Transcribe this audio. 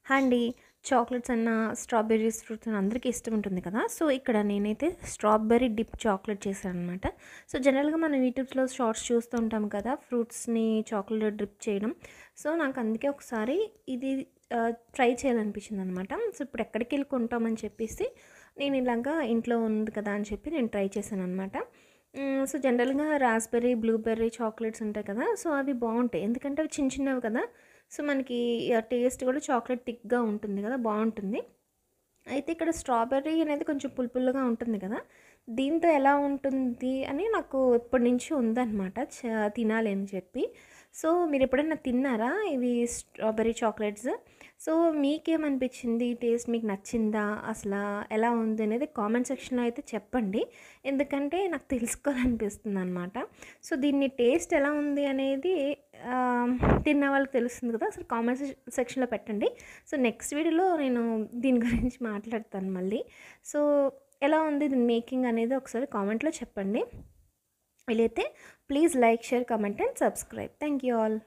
Hi అండి. Chocolates అన్నా, strawberries fruits అన్నా అందరికీ ఇష్టం ఉంటుంది కదా! సో, ఇక్కడ నేనైతే స్ట్రాబెర్రీ డిప్ చాక్లెట్ చేశాననమాట. సో, జనరల్‌గా మనం యూట్యూబ్స్‌లో షార్ట్స్ చూస్తూ ఉంటాం కదా! ఫ్రూట్స్‌ని చాక్లెట్‌లో డిప్ చేయడం. సో, నాకు అందుకే ఒకసారి ఇది ట్రై చేయాలనిపించిందనమాట. సో, ఇప్పుడు ఎక్కడికెళ్ళి కొంటామని చెప్పేసి నేను ఇలాగా ఇంట్లో ఉంది కదా అని చెప్పి నేను ట్రై చేశాననమాట. సో, జనరల్‌గా రాస్బెర్రీ, బ్లూబెర్రీ చాక్లెట్స్ ఉంటాయి కదా! సో, అవి బావుంటాయి. ఎందుకంటే అవి చిన్న చిన్నవి కదా! సో, మనకి టేస్ట్ కూడా చాక్లెట్ థిక్‌గా ఉంటుంది కదా! బావుంటుంది. అయితే ఇక్కడ స్ట్రాబెర్రీ అనేది కొంచెం పులుపులుగా ఉంటుంది కదా! దీంతో ఎలా ఉంటుంది అని నాకు ఎప్పటినుంచో ఉందనమాట. తినాలి అని చెప్పి. సో, మీరెప్పుడైనా తిన్నారా ఇవి స్ట్రాబెర్రీ చాక్లెట్స్? సో, మీకేమనిపించింది? టేస్ట్ మీకు నచ్చిందా? అసలా ఎలా ఉంది అనేది కామెంట్ సెక్షన్‌లో అయితే చెప్పండి. ఎందుకంటే నాకు తెలుసుకోవాలనిపిస్తుందనమాట. సో, దీన్ని టేస్ట్ ఎలా ఉంది అనేది ఆహ్, తిన్న వాళ్ళకి తెలుస్తుంది కదా! అసలు కామెంట్ సెక్షన్‌లో పెట్టండి. సో, నెక్స్ట్ వీడియోలో నేను దీని గురించి మాట్లాడతాను మళ్ళీ. సో, ఎలా ఉంది దీని మేకింగ్ అనేది ఒకసారి కామెంట్‌లో చెప్పండి. వీలైతే please like, share, comment and subscribe. Thank you all.